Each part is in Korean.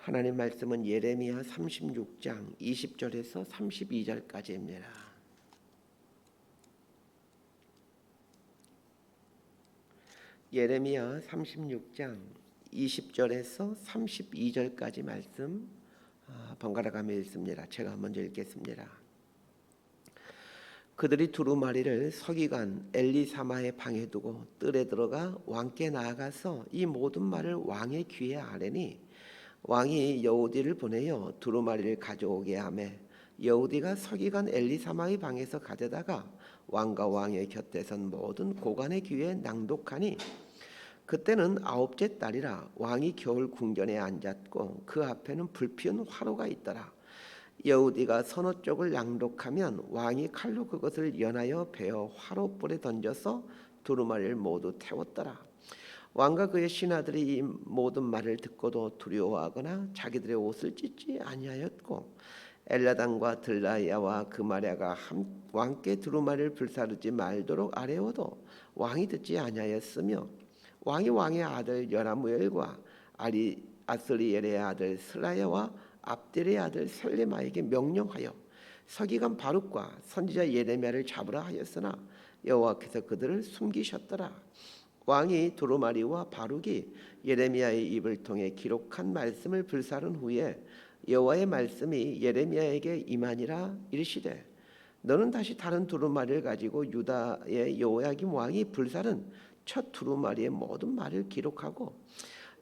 하나님 말씀은 예레미야 36장 20절에서 32절까지입니다. 예레미야 36장 20절에서 32절까지 말씀 번갈아 가며 읽습니다. 제가 먼저 읽겠습니다. 그들이 두루마리를 서기관 엘리사마의 방에 두고 뜰에 들어가 왕께 나아가서 이 모든 말을 왕의 귀에 아뢰니 왕이 여우디를 보내어 두루마리를 가져오게 하매 여우디가 서기관 엘리사마의 방에서 가져다가 왕과 왕의 곁에 선 모든 고관의 귀에 낭독하니 그때는 아홉째 달이라 왕이 겨울 궁전에 앉았고 그 앞에는 불피운 화로가 있더라. 여우디가 서너 쪽을 낭독하면 왕이 칼로 그것을 연하여 베어 화로불에 던져서 두루마리를 모두 태웠더라. 왕과 그의 신하들이 이 모든 말을 듣고도 두려워하거나 자기들의 옷을 찢지 아니하였고 엘라단과 들라야와 그마랴가 왕께 두루마리를 불사르지 말도록 아뢰어도 왕이 듣지 아니하였으며 왕이 왕의 아들 여라무엘과 아스리엘의 아들 스라야와 압델의 아들 셀레마에게 명령하여 서기관 바룩과 선지자 예레미야를 잡으라 하였으나 여호와께서 그들을 숨기셨더라. 왕이 두루마리와 바룩이 예레미야의 입을 통해 기록한 말씀을 불사른 후에 여호와의 말씀이 예레미야에게 임하니라. 이르시되 너는 다시 다른 두루마리를 가지고 유다의 여호야김 왕이 불사른 첫 두루마리의 모든 말을 기록하고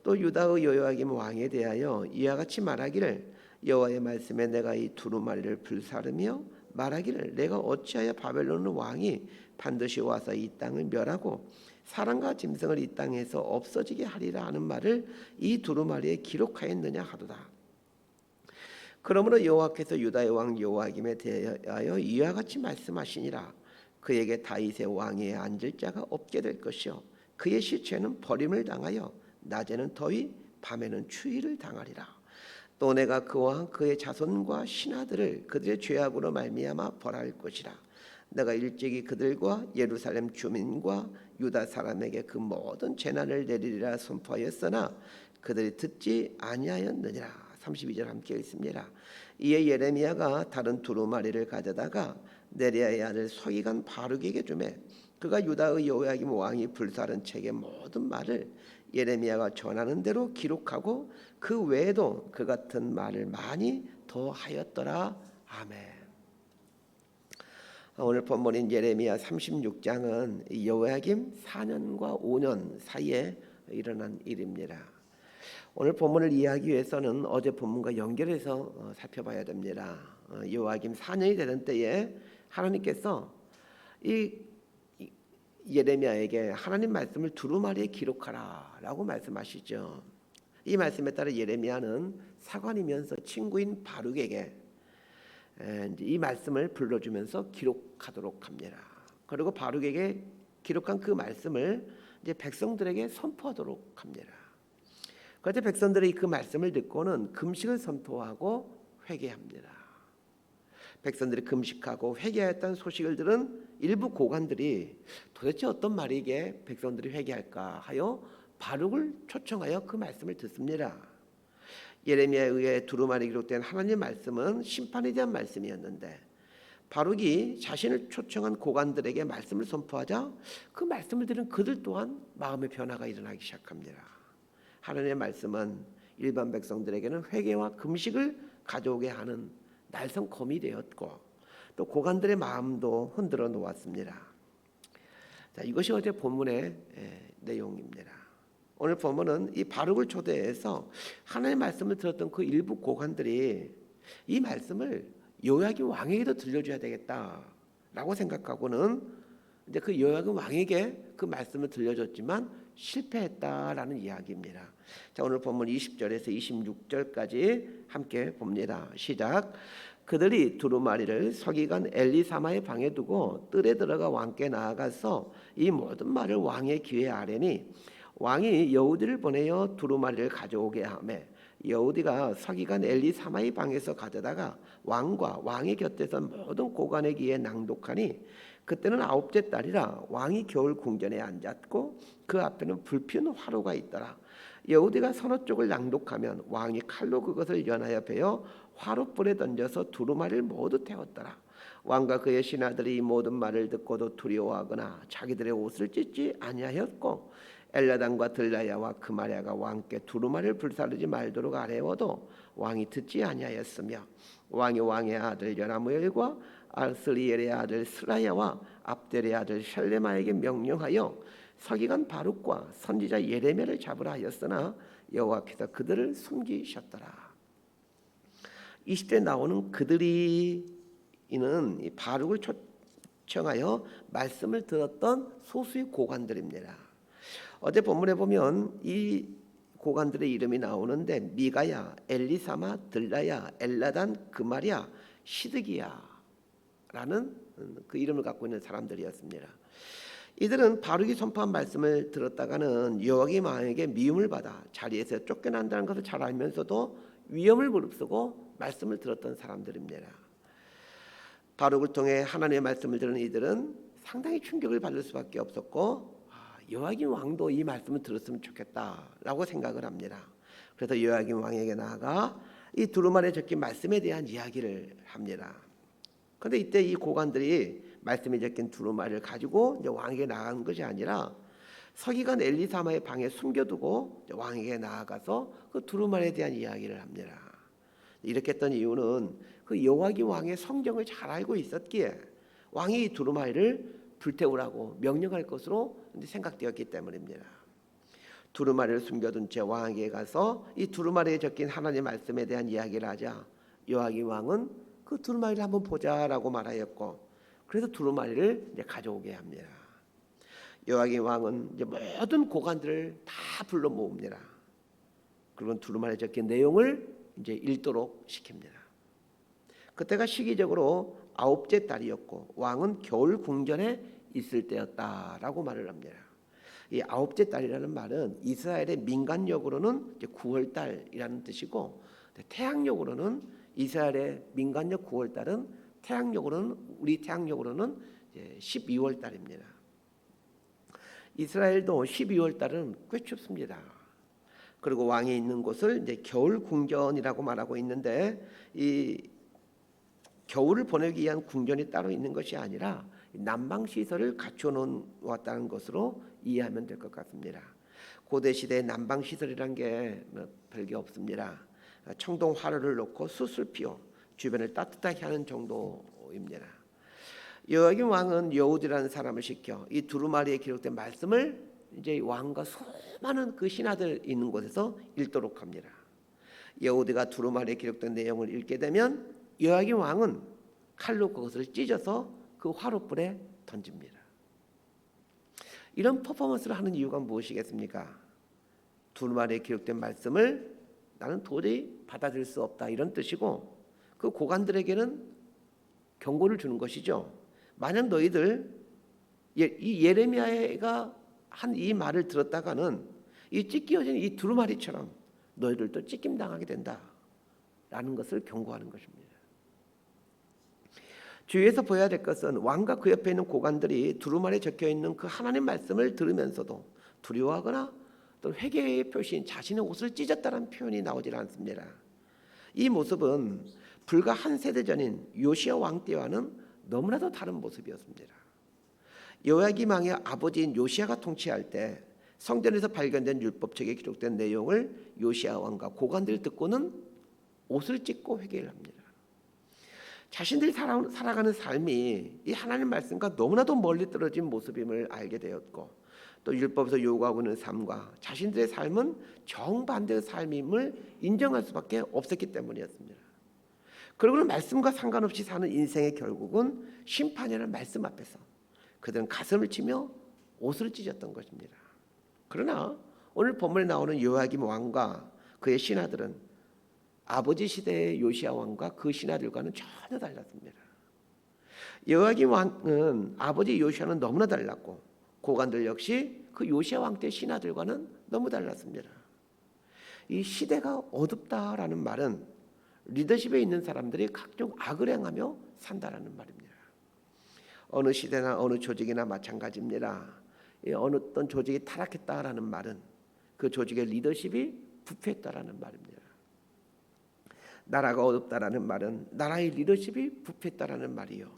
또 유다의 여호야김 왕에 대하여 이와 같이 말하기를 여호와의 말씀에 내가 이 두루마리를 불사르며 말하기를 내가 어찌하여 바벨론 왕이 반드시 와서 이 땅을 멸하고 사람과 짐승을 이 땅에서 없어지게 하리라 하는 말을 이 두루마리에 기록하였느냐 하도다. 그러므로 여호와께서 유다의 왕 여호야김에 대하여 이와 같이 말씀하시니라. 그에게 다윗의 왕위에 앉을 자가 없게 될 것이요 그의 시체는 버림을 당하여 낮에는 더위 밤에는 추위를 당하리라. 또 내가 그와 그의 자손과 신하들을 그들의 죄악으로 말미암아 벌할 것이라. 내가 일찍이 그들과 예루살렘 주민과 유다 사람에게 그 모든 재난을 내리리라 선포하였으나 그들이 듣지 아니하였느니라. 32절 함께 읽습니다. 이에 예레미야가 다른 두루마리를 가져다가 네리야의 아들 서기관 바룩에게 주매 그가 유다의 여호야김 왕이 불사른 책의 모든 말을 예레미야가 전하는 대로 기록하고 그 외에도 그 같은 말을 많이 더 하였더라. 아멘. 오늘 본문인 예레미야 36장은 여호야김 4년과 5년 사이에 일어난 일입니다. 오늘 본문을 이해하기 위해서는 어제 본문과 연결해서 살펴봐야 됩니다. 여호야김 4년이 되는 때에 하나님께서 이 예레미야에게 하나님 말씀을 두루마리에 기록하라라고 말씀하시죠. 이 말씀에 따라 예레미야는 사관이면서 친구인 바룩에게 이 말씀을 불러주면서 기록하도록 합니다. 그리고 바룩에게 기록한 그 말씀을 이제 백성들에게 선포하도록 합니다. 그때 백성들이 그 말씀을 듣고는 금식을 선포하고 회개합니다. 백성들이 금식하고 회개했다는 소식을 들은 일부 고관들이 도대체 어떤 말이기에 백성들이 회개할까 하여 바룩을 초청하여 그 말씀을 듣습니다. 예레미야에 의해 두루마리에 기록된 하나님의 말씀은 심판에 대한 말씀이었는데 바룩이 자신을 초청한 고관들에게 말씀을 선포하자 그 말씀을 들은 그들 또한 마음의 변화가 일어나기 시작합니다. 하나님의 말씀은 일반 백성들에게는 회개와 금식을 가져오게 하는 날성검이 되었고 또 고관들의 마음도 흔들어 놓았습니다. 자, 이것이 어제 본문의 내용입니다. 오늘 본문은 이 바룩을 초대해서 하나님의 말씀을 들었던 그 일부 고관들이 이 말씀을 여호야김 왕에게도 들려줘야 되겠다라고 생각하고는 이제 그 여호야김 왕에게 그 말씀을 들려줬지만 실패했다라는 이야기입니다. 자, 오늘 본문 20절에서 26절까지 함께 봅니다. 시작. 그들이 두루마리를 서기관 엘리사마의 방에 두고 뜰에 들어가 왕께 나아가서 이 모든 말을 왕의 귀에 아뢰니 왕이 여우디를 보내어 두루마리를 가져오게 하매 여우디가 서기관 엘리사마의 방에서 가져다가 왕과 왕의 곁에 선 모든 고관의 귀에 낭독하니 그때는 아홉째 달이라 왕이 겨울 궁전에 앉았고 그 앞에는 불피운 화로가 있더라. 여우디가 서너 쪽을 낭독하면 왕이 칼로 그것을 연하여 베어 화롯불에 던져서 두루마리를 모두 태웠더라. 왕과 그의 신하들이 이 모든 말을 듣고도 두려워하거나 자기들의 옷을 찢지 아니하였고 엘라단과 들라야와 그마랴가 왕께 두루마리를 불사르지 말도록 아뢰어도 왕이 듣지 아니하였으며 왕이 왕의 아들 여라무엘과 아스리엘의 아들 스라야와 압델의 아들 샬레마에게 명령하여 서기관 바룩과 선지자 예레미야를 잡으라 하였으나 여호와께서 그들을 숨기셨더라. 20대 나오는 그들이 이는 바룩을 초청하여 말씀을 들었던 소수의 고관들입니다. 어제 본문에 보면 이 고관들의 이름이 나오는데 미가야, 엘리사마, 들라야, 엘라단, 그마랴, 시드기야라는 그 이름을 갖고 있는 사람들이었습니다. 이들은 바룩이 선포한 말씀을 들었다가는 여호와의 왕에게 미움을 받아 자리에서 쫓겨난다는 것을 잘 알면서도 위험을 무릅쓰고 말씀을 들었던 사람들입니다. 바룩을 통해 하나님의 말씀을 들은 이들은 상당히 충격을 받을 수밖에 없었고 여호와김 왕도 이 말씀을 들었으면 좋겠다라고 생각을 합니다. 그래서 여호와김 왕에게 나아가 이 두루마리에 적힌 말씀에 대한 이야기를 합니다. 그런데 이때 이 고관들이 말씀에 적힌 두루마리를 가지고 이제 왕에게 나간 것이 아니라 서기관 엘리사마의 방에 숨겨두고 왕에게 나아가서 그 두루마리에 대한 이야기를 합니다. 이렇게 했던 이유는 그 여호와김 왕의 성정을 잘 알고 있었기에 왕이 이 두루마리를 불태우라고 명령할 것으로 생각되었기 때문입니다. 두루마리를 숨겨둔 채 왕에게 가서 이 두루마리에 적힌 하나님의 말씀에 대한 이야기를 하자 여호와김 왕은 그 두루마리를 한번 보자라고 말하였고 그래서 두루마리를 이제 가져오게 합니다. 여호와김 왕은 이제 모든 고관들을 다 불러 모읍니다. 그리고 두루마리에 적힌 내용을 이제 읽도록 시킵니다. 그때가 시기적으로 9째 달이었고 왕은 겨울 궁전에 있을 때였다라고 말을 합니다. 이 9째 달이라는 말은 이스라엘의 민간력으로는 9월 달이라는 뜻이고 태양력으로는 이스라엘의 민간력 9월 달은 태양력으로는 우리 태양력으로는 12월 달입니다. 이스라엘도 12월 달은 꽤 춥습니다. 그리고 왕이 있는 곳을 이제 겨울 궁전이라고 말하고 있는데 이 겨울을 보내기 위한 궁전이 따로 있는 것이 아니라 난방 시설을 갖춰 놓았다는 것으로 이해하면 될 것 같습니다. 고대 시대의 난방 시설이란 게 별게 없습니다. 청동 화로를 놓고 숯을 피워 주변을 따뜻하게 하는 정도입니다. 여호와김 왕은 여우디라는 사람을 시켜 이 두루마리에 기록된 말씀을 이제 왕과 수많은 그 신하들 있는 곳에서 읽도록 합니다. 여우디가 두루마리에 기록된 내용을 읽게 되면 여호와김 왕은 칼로 그것을 찢어서 그 화롯불에 던집니다. 이런 퍼포먼스를 하는 이유가 무엇이겠습니까? 두루마리에 기록된 말씀을 나는 도저히 받아들일 수 없다 이런 뜻이고 그 고관들에게는 경고를 주는 것이죠. 만약 너희들 이 예레미야가 한 이 말을 들었다가는 이 찢겨진 이 두루마리처럼 너희들도 찢김 당하게 된다라는 것을 경고하는 것입니다. 주위에서 보여야 될 것은 왕과 그 옆에 있는 고관들이 두루마리에 적혀있는 그 하나님 말씀을 들으면서도 두려워하거나 또 회개의 표시인 자신의 옷을 찢었다는 표현이 나오질 않습니다. 이 모습은 불과 한 세대 전인 요시야 왕 때와는 너무나도 다른 모습이었습니다. 여호야김 왕의 아버지인 요시야가 통치할 때 성전에서 발견된 율법책에 기록된 내용을 요시야 왕과 고관들이 듣고는 옷을 찢고 회개를 합니다. 자신들이 살아가는 삶이 이 하나님 말씀과 너무나도 멀리 떨어진 모습임을 알게 되었고 또 율법에서 요구하고 있는 삶과 자신들의 삶은 정반대의 삶임을 인정할 수밖에 없었기 때문이었습니다. 그리고는 말씀과 상관없이 사는 인생의 결국은 심판이라는 말씀 앞에서 그들은 가슴을 치며 옷을 찢었던 것입니다. 그러나 오늘 본문에 나오는 여호야김 왕과 그의 신하들은 아버지 시대의 요시야 왕과 그 신하들과는 전혀 달랐습니다. 여호야김 왕은 아버지 요시야는 너무나 달랐고 고관들 역시 그 요시야 왕 때 신하들과는 너무 달랐습니다. 이 시대가 어둡다라는 말은 리더십에 있는 사람들이 각종 악을 행하며 산다라는 말입니다. 어느 시대나 어느 조직이나 마찬가지입니다. 어느 어떤 조직이 타락했다라는 말은 그 조직의 리더십이 부패했다라는 말입니다. 나라가 어둡다라는 말은 나라의 리더십이 부패했다라는 말이요.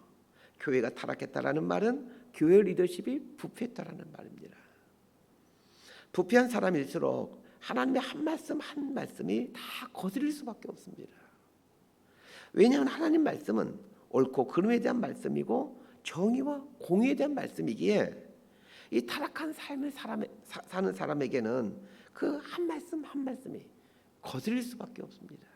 교회가 타락했다라는 말은 교회 리더십이 부패했다라는 말입니다. 부패한 사람일수록 하나님의 한 말씀 한 말씀이 다 거스릴 수밖에 없습니다. 왜냐하면 하나님 말씀은 옳고 그름에 대한 말씀이고 정의와 공의에 대한 말씀이기에 이 타락한 삶을 사는 사람에게는 그 한 말씀 한 말씀이 거스릴 수밖에 없습니다.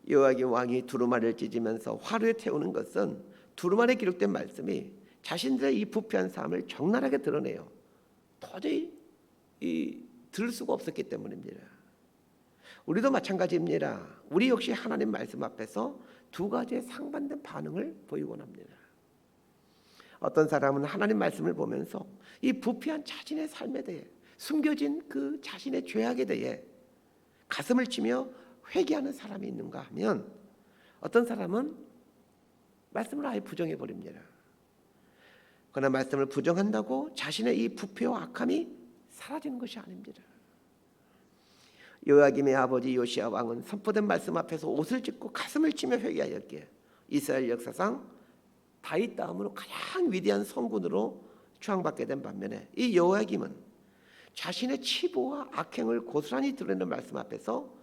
여호야김 왕이 두루마리를 찢으면서 화로에 태우는 것은 두루마리에 기록된 말씀이 자신들의 이 부패한 삶을 적나라하게 드러내요. 도저히 들을 수가 없었기 때문입니다. 우리도 마찬가지입니다. 우리 역시 하나님 말씀 앞에서 두 가지의 상반된 반응을 보이곤 합니다. 어떤 사람은 하나님 말씀을 보면서 이 부패한 자신의 삶에 대해 숨겨진 그 자신의 죄악에 대해 가슴을 치며 회개하는 사람이 있는가 하면 어떤 사람은 말씀을 아예 부정해 버립니다. 그러나 말씀을 부정한다고 자신의 이 부패와 악함이 사라지는 것이 아닙니다. 여호야김의 아버지 요시야 왕은 선포된 말씀 앞에서 옷을 찢고 가슴을 치며 회개하였기에 이스라엘 역사상 다윗 다음으로 가장 위대한 성군으로 추앙받게 된 반면에 이 여호야김은 자신의 치부와 악행을 고스란히 드러내는 말씀 앞에서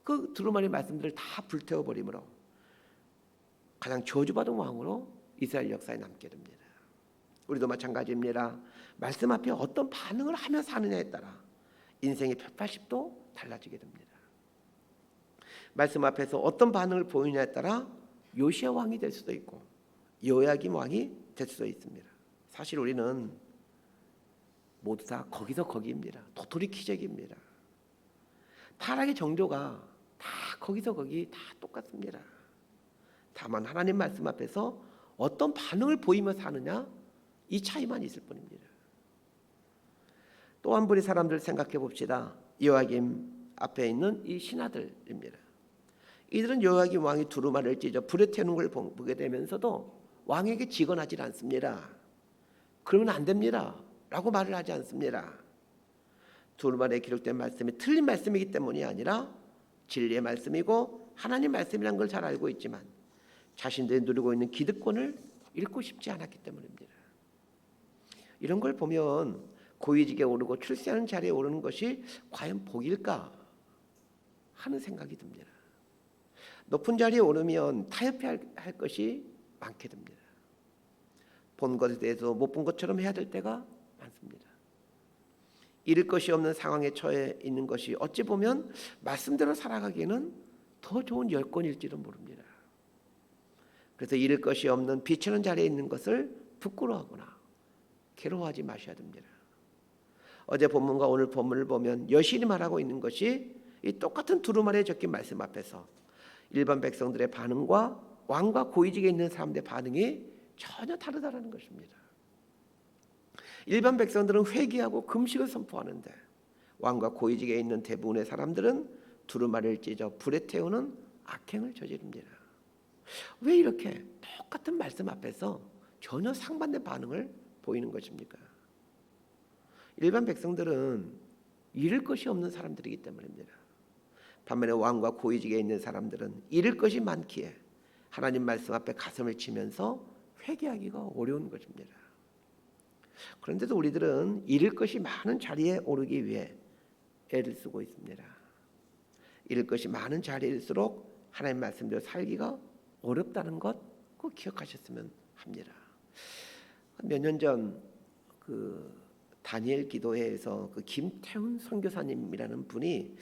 그 두루마리 말씀들을 다 불태워버리므로 가장 저주받은 왕으로 이스라엘 역사에 남게 됩니다. 우리도 마찬가지입니다. 말씀 앞에 어떤 반응을 하며 사느냐에 따라 인생의 180도 달라지게 됩니다. 말씀 앞에서 어떤 반응을 보이냐에 따라 요시야 왕이 될 수도 있고 여호야김 왕이 될 수도 있습니다. 사실 우리는 모두 다 거기서 거기입니다. 도토리 키재기입니다. 타락의 정도가 다 거기서 거기 다 똑같습니다. 다만 하나님 말씀 앞에서 어떤 반응을 보이며 사느냐 이 차이만 있을 뿐입니다. 또 한 부리 사람들 생각해 봅시다. 여호야김 앞에 있는 이 신하들입니다. 이들은 여호야김 왕이 두루마리를 찢어 불에 태우는 걸 보게 되면서도 왕에게 직언하지 않습니다. 그러면 안 됩니다 라고 말을 하지 않습니다. 두루마리에 기록된 말씀이 틀린 말씀이기 때문이 아니라 진리의 말씀이고 하나님 말씀이라는 걸 잘 알고 있지만 자신들이 누리고 있는 기득권을 잃고 싶지 않았기 때문입니다. 이런 걸 보면 고위직에 오르고 출세하는 자리에 오르는 것이 과연 복일까 하는 생각이 듭니다. 높은 자리에 오르면 타협해야 할 것이 많게 됩니다. 본 것에 대해서 못 본 것처럼 해야 될 때가 많습니다. 잃을 것이 없는 상황에 처해 있는 것이 어찌 보면 말씀대로 살아가기에는 더 좋은 여건일지도 모릅니다. 그래서 잃을 것이 없는 비추는 자리에 있는 것을 부끄러워하거나 괴로워하지 마셔야 됩니다. 어제 본문과 오늘 본문을 보면 여신이 말하고 있는 것이 이 똑같은 두루마리에 적힌 말씀 앞에서 일반 백성들의 반응과 왕과 고위직에 있는 사람들의 반응이 전혀 다르다는 것입니다. 일반 백성들은 회개하고 금식을 선포하는데 왕과 고위직에 있는 대부분의 사람들은 두루마리를 찢어 불에 태우는 악행을 저지릅니다. 왜 이렇게 똑같은 말씀 앞에서 전혀 상반된 반응을 보이는 것입니까? 일반 백성들은 잃을 것이 없는 사람들이기 때문입니다. 반면에 왕과 고위직에 있는 사람들은 잃을 것이 많기에 하나님 말씀 앞에 가슴을 치면서 회개하기가 어려운 것입니다. 그런데도 우리들은 잃을 것이 많은 자리에 오르기 위해 애를 쓰고 있습니다. 잃을 것이 많은 자리일수록 하나님 말씀대로 살기가 어렵다는 것 꼭 기억하셨으면 합니다. 몇 년 전 그 다니엘 기도회에서 그 김태훈 선교사님이라는 분이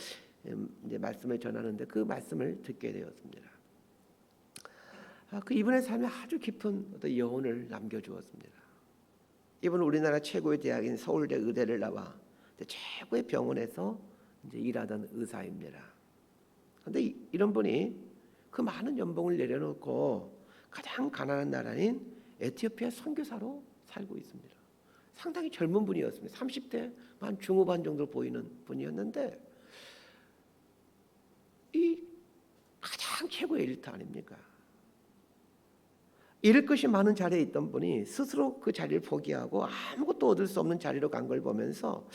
이제 말씀을 전하는데 그 말씀을 듣게 되었습니다. 그 이분의 삶에 아주 깊은 어떤 여운을 남겨주었습니다. 이분은 우리나라 최고의 대학인 서울대 의대를 나와 최고의 병원에서 이제 일하던 의사입니다. 그런데 이런 분이 그 많은 연봉을 내려놓고 가장 가난한 나라인 에티오피아 선교사로 살고 있습니다. 상당히 젊은 분이었습니다. 30대만 중후반 정도 보이는 분이었는데 이 가장 최고의 엘리트 아닙니까? 잃을 것이 많은 자리에 있던 분이 스스로 그 자리를 포기하고 아무것도 얻을 수 없는 자리로 간 걸 보면서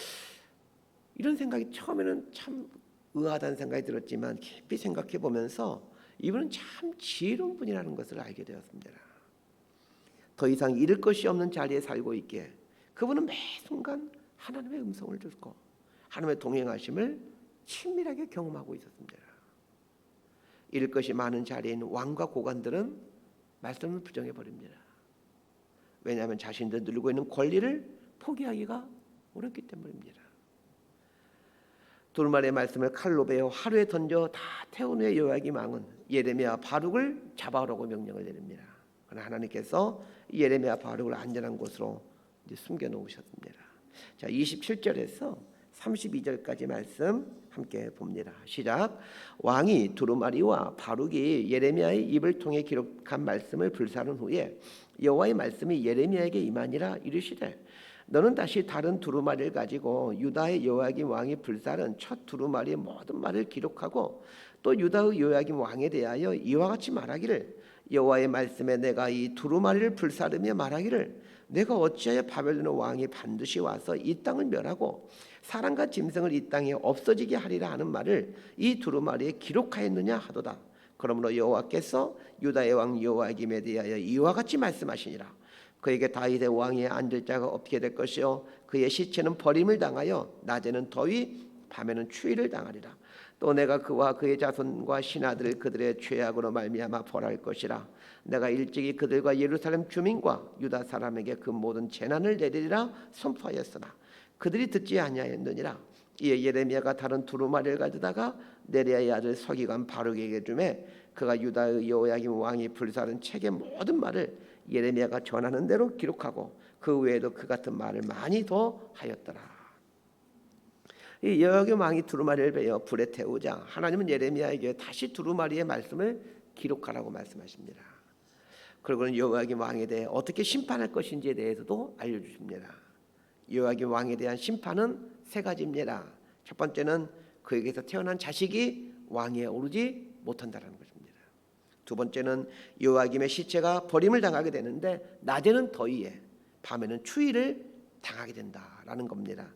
이런 생각이 처음에는 참 의아하다는 생각이 들었지만 깊이 생각해 보면서 이분은 참 지혜로운 분이라는 것을 알게 되었습니다. 더 이상 잃을 것이 없는 자리에 살고 있기에 그분은 매 순간 하나님의 음성을 듣고 하나님의 동행하심을 친밀하게 경험하고 있었습니다. 잃을 것이 많은 자리인 왕과 고관들은 말씀을 부정해 버립니다. 왜냐하면 자신들 누리고 있는 권리를 포기하기가 어렵기 때문입니다. 두루마리의 말씀을 칼로 베어 하루에 던져 다 태운 후에 요야김 왕은 예레미야 바룩을 잡아오라고 명령을 내립니다. 그러나 하나님께서 예레미야 바룩을 안전한 곳으로 숨겨 놓으셨습니다. 자, 27절에서 32절까지 말씀 함께 봅니다. 시작. 왕이 두루마리와 바룩이 예레미야의 입을 통해 기록한 말씀을 불사른 후에 여호와의 말씀이 예레미야에게 임하니라. 이르시되 너는 다시 다른 두루마리를 가지고 유다의 요야김 왕이 불사른 첫 두루마리의 모든 말을 기록하고 또 유다의 요야김 왕에 대하여 이와 같이 말하기를 여호와의 말씀에 내가 이 두루마리를 불사르며 말하기를 내가 어찌하여 바벨론 왕이 반드시 와서 이 땅을 멸하고 사람과 짐승을 이 땅에 없어지게 하리라 하는 말을 이 두루마리에 기록하였느냐 하도다. 그러므로 여호와께서 유다의 왕 요야김에 대하여 이와 같이 말씀하시니라. 그에게 다윗의 왕위에 앉을 자가 없게 될 것이요 그의 시체는 버림을 당하여 낮에는 더위 밤에는 추위를 당하리라. 또 내가 그와 그의 자손과 신하들을 그들의 죄악으로 말미암아 벌할 것이라. 내가 일찍이 그들과 예루살렘 주민과 유다 사람에게 그 모든 재난을 내리리라 선포하였으나 그들이 듣지 아니하였느니라. 이에 예레미야가 다른 두루마리를 가져다가 네리야의 아들 서기관 바룩에게 주매 그가 유다의 여호야김 왕이 불사른 책의 모든 말을 예레미야가 전하는 대로 기록하고 그 외에도 그 같은 말을 많이 더 하였더라. 이 여호야김 왕이 두루마리를 베어 불에 태우자 하나님은 예레미야에게 다시 두루마리의 말씀을 기록하라고 말씀하십니다. 그리고는 여호야김 왕에 대해 어떻게 심판할 것인지에 대해서도 알려주십니다. 여호야김 왕에 대한 심판은 세 가지입니다. 첫 번째는 그에게서 태어난 자식이 왕위에 오르지 못한다는 것입니다. 두 번째는 요야김의 시체가 버림을 당하게 되는데 낮에는 더위에 밤에는 추위를 당하게 된다라는 겁니다.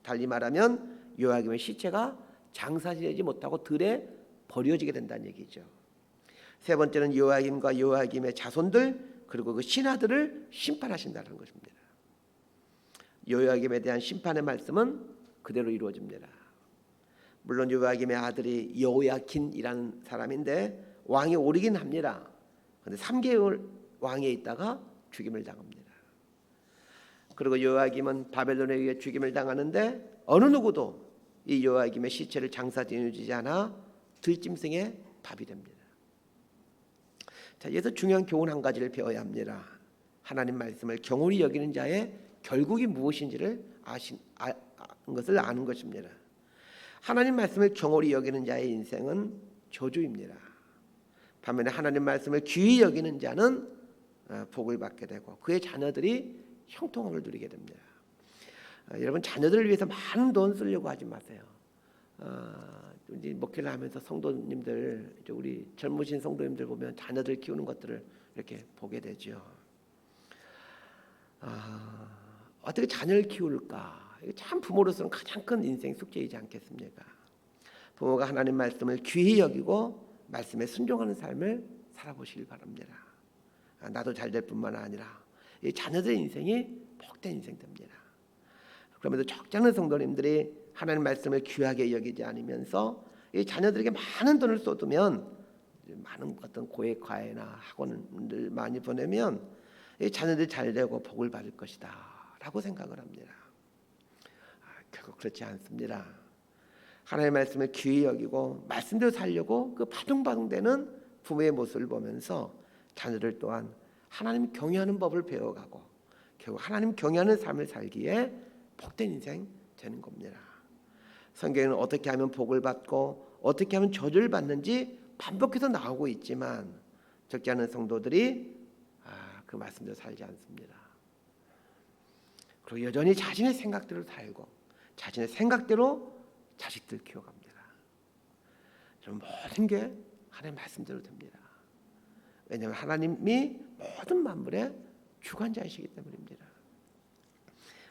달리 말하면 요야김의 시체가 장사 지내지 못하고 들에 버려지게 된다는 얘기죠. 세 번째는 요야김과 요야김의 자손들 그리고 그 신하들을 심판하신다는 것입니다. 요야김에 대한 심판의 말씀은 그대로 이루어집니다. 물론 요야김의 아들이 여호야킨이라는 사람인데 왕이 오르긴 합니다. 그런데 3개월 왕에 있다가 죽임을 당합니다. 그리고 요야김은 바벨론에 의해 죽임을 당하는데 어느 누구도 이 요야김의 시체를 장사 지내주지 않아 들짐승의 밥이 됩니다. 자, 여기서 중요한 교훈 한 가지를 배워야 합니다. 하나님 말씀을 경홀히 여기는 자의 결국이 무엇인지를 것을 아는 것입니다. 하나님 말씀을 경홀히 여기는 자의 인생은 저주입니다. 반면에 하나님 말씀을 귀히 여기는 자는 복을 받게 되고 그의 자녀들이 형통함을 누리게 됩니다. 여러분 자녀들을 위해서 많은 돈 쓰려고 하지 마세요. 이제 목회를 하면서 성도님들 우리 젊으신 성도님들 보면 자녀들 키우는 것들을 이렇게 보게 되죠. 어떻게 자녀를 키울까? 이게 참 부모로서는 가장 큰 인생 숙제이지 않겠습니까? 부모가 하나님 말씀을 귀히 여기고 말씀에 순종하는 삶을 살아보시길 바랍니다. 나도 잘 될 뿐만 아니라 이 자녀들의 인생이 복된 인생 됩니다. 그러면서 적지 않은 성도님들이 하나님 말씀을 귀하게 여기지 않으면서 이 자녀들에게 많은 돈을 쏟으면 많은 어떤 고액 과외나 학원을 많이 보내면 이 자녀들이 잘 되고 복을 받을 것이다 라고 생각을 합니다. 결국 그렇지 않습니다. 하나님의 말씀을 귀히 여기고 말씀대로 살려고 그 바둥바둥대는 부모의 모습을 보면서 자녀들 또한 하나님 경외하는 법을 배워가고 결국 하나님 경외하는 삶을 살기에 복된 인생 되는 겁니다. 성경에는 어떻게 하면 복을 받고 어떻게 하면 저주를 받는지 반복해서 나오고 있지만 적지 않은 성도들이 그 말씀대로 살지 않습니다. 그리고 여전히 자신의 생각대로 살고 자신의 생각대로 자식들 키워갑니다. 모든 게 하나님 말씀대로 됩니다. 왜냐하면 하나님이 모든 만물의 주관자이시기 때문입니다.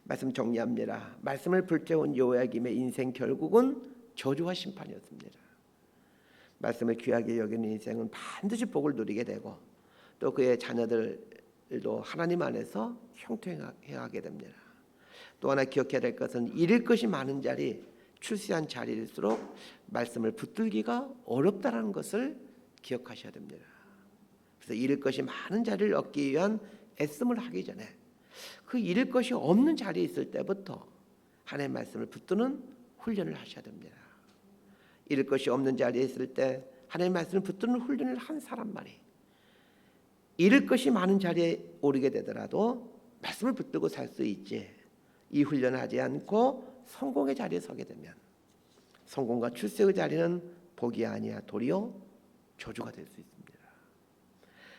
말씀 정리합니다. 말씀을 불태운 요야김의 인생 결국은 저주와 심판이었습니다. 말씀을 귀하게 여기는 인생은 반드시 복을 누리게 되고 또 그의 자녀들도 하나님 안에서 형통하게 됩니다. 또 하나 기억해야 될 것은 잃을 것이 많은 자리, 출세한 자리일수록 말씀을 붙들기가 어렵다는 것을 기억하셔야 됩니다. 그래서 잃을 것이 많은 자리를 얻기 위한 애씀을 하기 전에 그 잃을 것이 없는 자리에 있을 때부터 하나님의 말씀을 붙드는 훈련을 하셔야 됩니다. 잃을 것이 없는 자리에 있을 때 하나님의 말씀을 붙드는 훈련을 한 사람만이 잃을 것이 많은 자리에 오르게 되더라도 말씀을 붙들고 살 수 있지. 이 훈련을 하지 않고 성공의 자리에 서게 되면 성공과 출세의 자리는 복이 아니야 도리어 저주가 될 수 있습니다.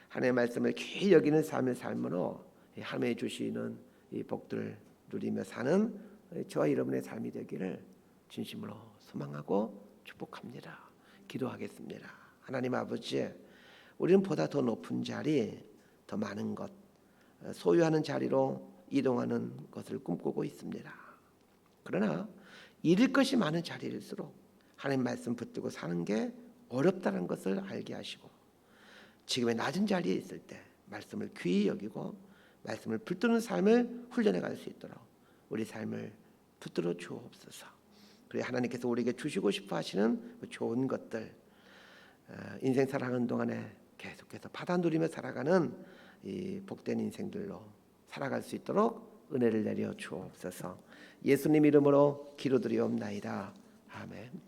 하나님의 말씀을 귀히 여기는 삶을 삶으로 하나님이 주시는 이 복들을 누리며 사는 저와 여러분의 삶이 되기를 진심으로 소망하고 축복합니다. 기도하겠습니다. 하나님 아버지, 우리는 보다 더 높은 자리, 더 많은 것, 소유하는 자리로 이동하는 것을 꿈꾸고 있습니다. 그러나 잃을 것이 많은 자리일수록 하나님 말씀 붙들고 사는 게 어렵다는 것을 알게 하시고 지금의 낮은 자리에 있을 때 말씀을 귀히 여기고 말씀을 붙드는 삶을 훈련해 갈 수 있도록 우리 삶을 붙들어 주옵소서. 그리고 하나님께서 우리에게 주시고 싶어 하시는 좋은 것들, 인생 살아가는 동안에 계속해서 받아 누리며 살아가는 이 복된 인생들로 살아갈 수 있도록 은혜를 내려 주옵소서. 예수님 이름으로 기도드리옵나이다. 아멘.